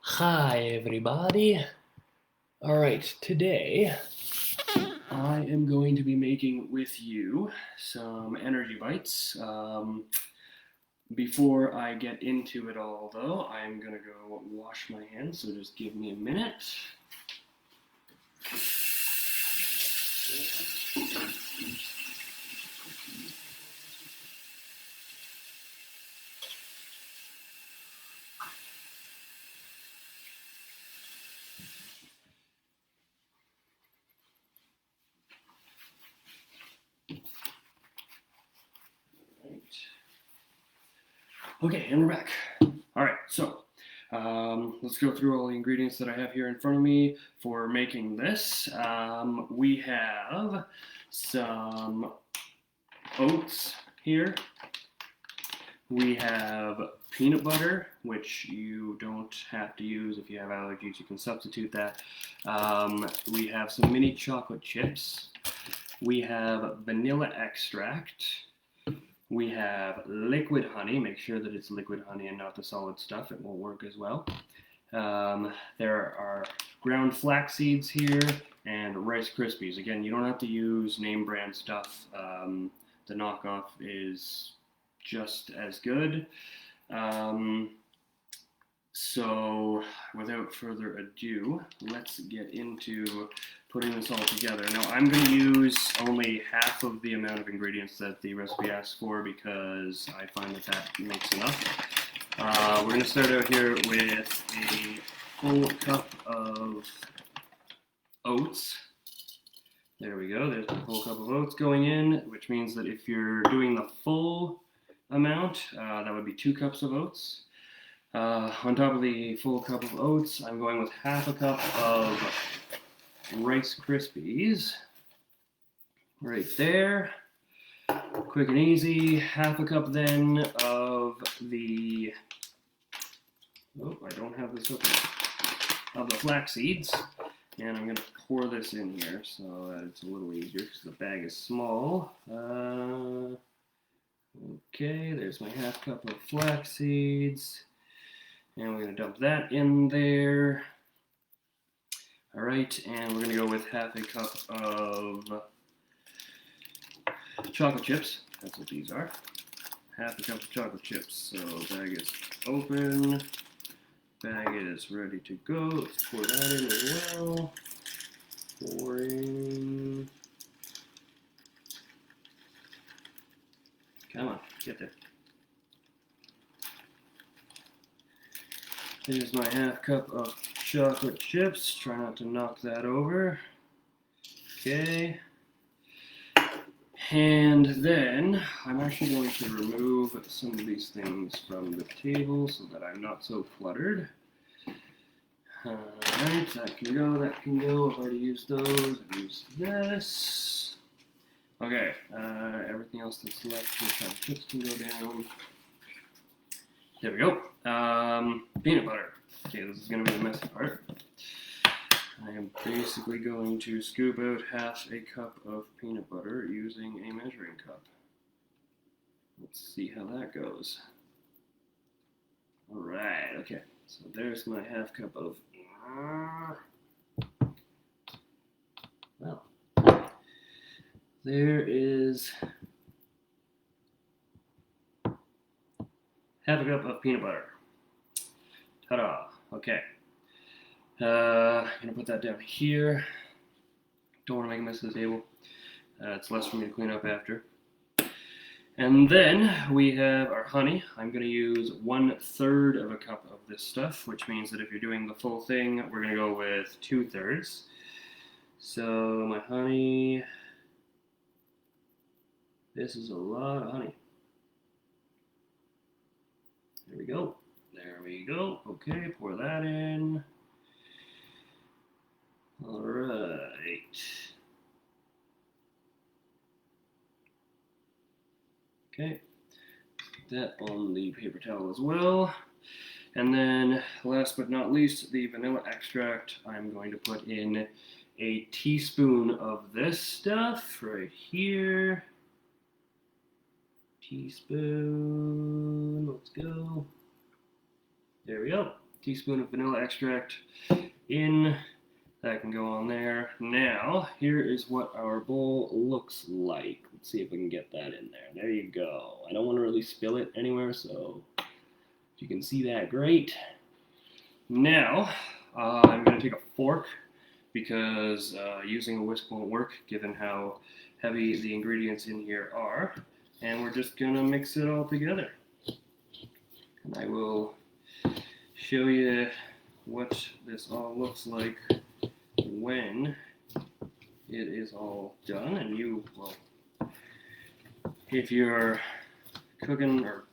Hi, everybody. All right, today I am going to be making with you some energy bites. Before I get into it all, though, I'm going to go wash my hands, so just give me a minute. Right. Okay, and we're back. All right, so let's go through all the ingredients that I have here in front of me for making this. We have some oats here. We have peanut butter, which you don't have to use if you have allergies. You can substitute that. We have some mini chocolate chips. We have vanilla extract. We have liquid honey. Make sure that it's liquid honey and not the solid stuff. It won't work as well. There are ground flax seeds here and Rice Krispies. Again, you don't have to use name brand stuff. The knockoff is just as good. So without further ado, let's get into putting this all together. Now I'm going to use only half of the amount of ingredients that the recipe asks for because I find that makes enough. We're going to start out here with a full cup of oats. There we go, there's the full cup of oats going in, which means that if you're doing the full amount, that would be 2 cups of oats. On top of the full cup of oats, I'm going with half a cup of Rice Krispies. Right there. Quick and easy. Half a cup then of the, oh, I don't have this open, of the flax seeds. And I'm going to pour this in here so that it's a little easier because the bag is small. Okay, there's my half cup of flax seeds. And we're going to dump that in there. All right, and we're going to go with half a cup of chocolate chips. That's what these are. Half a cup of chocolate chips. So bag is open. Bag is ready to go. Let's pour that in as well. Pour in. Come on, get there. Here's my half cup of chocolate chips. Try not to knock that over. Okay. And then I'm actually going to remove some of these things from the table so that I'm not so cluttered. Alright, that can go, that can go. I've already used those. I've used this. Okay, everything else that's left, the chocolate chips can go down. There we go. Peanut butter. Okay, this is going to be the messy part. I am basically going to scoop out half a cup of peanut butter using a measuring cup. Let's see how that goes. Alright, okay. So there's my half cup of... Well, there is half a cup of peanut butter. Ta-da! Okay. I'm going to put that down here. Don't want to make a mess of the table. It's less for me to clean up after. And then we have our honey. I'm going to use 1/3 of a cup of this stuff, which means that if you're doing the full thing, we're going to go with 2/3. So my honey, this is a lot of honey. There we go. There we go. Okay, pour that in. All right. Okay, that on the paper towel as well. And then last but not least, the vanilla extract. I'm going to put in a teaspoon of this stuff right here. Teaspoon, let's go. There we go. teaspoon of vanilla extract in. That can go on there. Now, here is what our bowl looks like. Let's see if we can get that in there. There you go. I don't want to really spill it anywhere, so if you can see that, great. Now, I'm going to take a fork because using a whisk won't work given how heavy the ingredients in here are. And we're just going to mix it all together. And I will show you what this all looks like when it is all done. And you, well, if you're cooking, or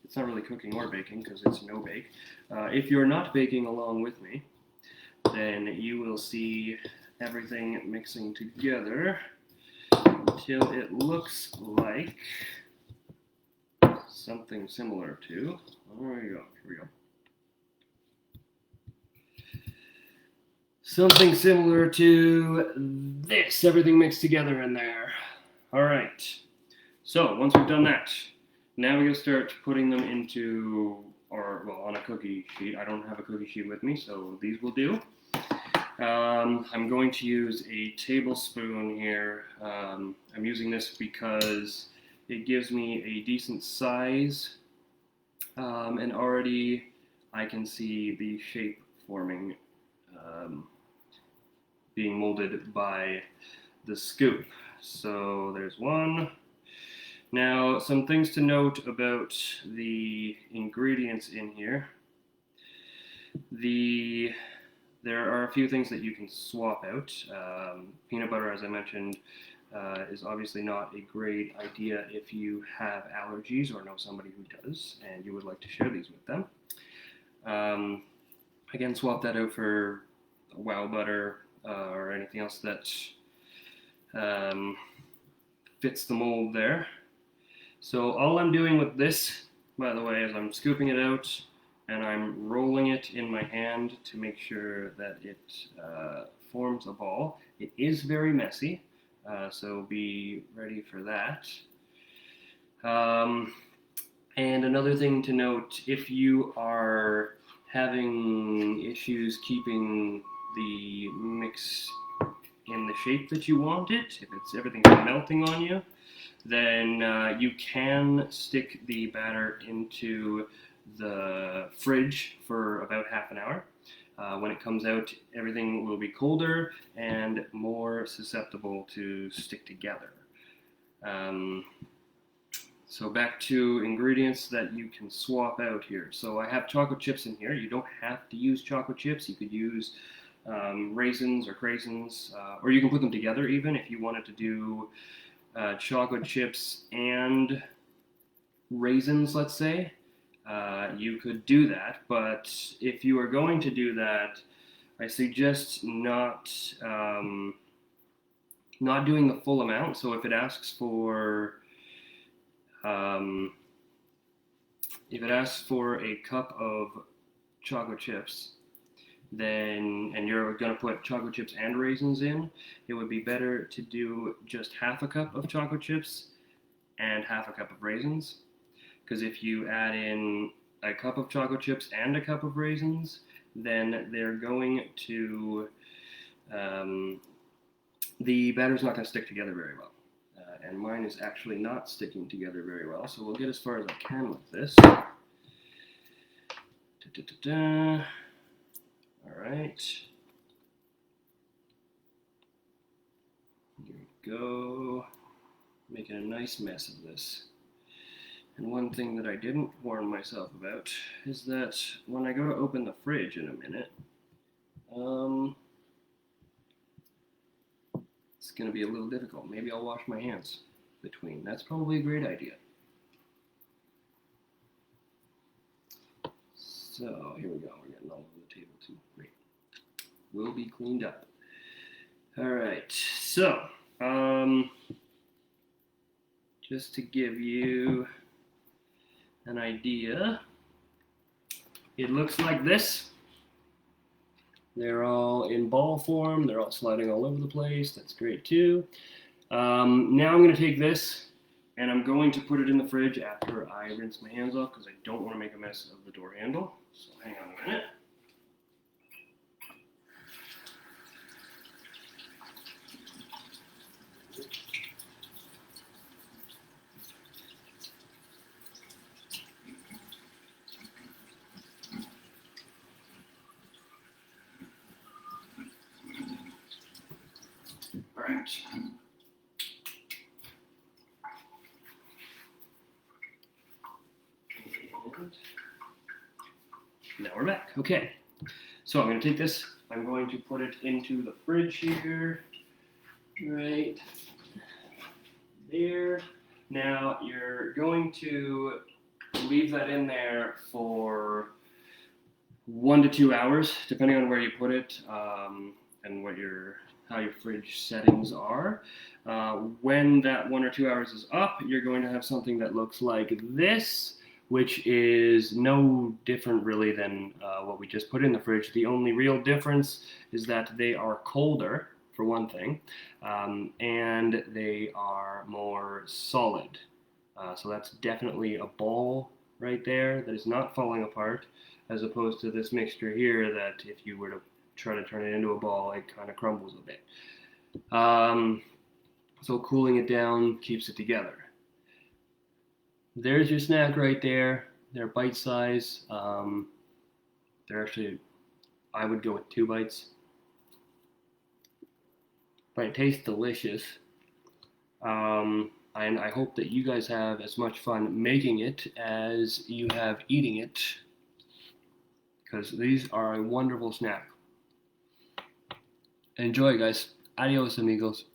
it's not really cooking or baking because it's no bake, if you're not baking along with me, then you will see everything mixing together until it looks like something similar to, there we go, here we go. Something similar to this, everything mixed together in there. All right, so once we've done that, now we're gonna start putting them into, or well, on a cookie sheet. I don't have a cookie sheet with me, so these will do. I'm going to use a tablespoon here. I'm using this because it gives me a decent size, and already I can see the shape forming, being molded by the scoop. So there's one. Now, some things to note about the ingredients in here. There are a few things that you can swap out. Peanut butter, as I mentioned, is obviously not a great idea if you have allergies or know somebody who does and you would like to share these with them. Again, swap that out for WOW butter or anything else that fits the mold there. So all I'm doing with this, by the way, is I'm scooping it out and I'm rolling it in my hand to make sure that it forms a ball. It is very messy, so be ready for that. And another thing to note, if you are having issues keeping the mix in the shape that you want it, if everything's melting on you, then you can stick the batter into the fridge for about half an hour. When it comes out, everything will be colder and more susceptible to stick together. So back to ingredients that you can swap out here. So I have chocolate chips in here. You don't have to use chocolate chips. You could use raisins or craisins, or you can put them together even if you wanted to do chocolate chips and raisins, let's say. You could do that, but if you are going to do that, I suggest not doing the full amount. So if it asks for a cup of chocolate chips, then, and you're going to put chocolate chips and raisins in, it would be better to do just half a cup of chocolate chips and half a cup of raisins. Because if you add in a cup of chocolate chips and a cup of raisins, then they're going to, the batter's not going to stick together very well. And mine is actually not sticking together very well, so we'll get as far as I can with this. Alright. Here we go. Making a nice mess of this. And one thing that I didn't warn myself about is that when I go to open the fridge in a minute, it's going to be a little difficult. Maybe I'll wash my hands between. That's probably a great idea. So here we go. We're getting all over the table too. Great. Will be cleaned up. All right. So just to give you an idea, it looks like this. They're all in ball form. They're all sliding all over the place. That's great too. Now I'm going to take this and I'm going to put it in the fridge after I rinse my hands off because I don't want to make a mess of the door handle. So hang on a minute. All right. Now we're back. Okay. So I'm going to take this. I'm going to put it into the fridge here. Right there. Now you're going to leave that in there for 1 to 2 hours, depending on where you put it and how your fridge settings are. When that 1 or 2 hours is up, you're going to have something that looks like this, which is no different really than what we just put in the fridge. The only real difference is that they are colder, for one thing, and they are more solid. So that's definitely a ball right there that is not falling apart, as opposed to this mixture here that if you were to try to turn it into a ball, it kind of crumbles a bit. So cooling it down keeps it together. There's your snack right there. They're bite size. They're actually, I would go with 2 bites. But it tastes delicious. And I hope that you guys have as much fun making it as you have eating it, because these are a wonderful snack. Enjoy, guys. Adios, amigos.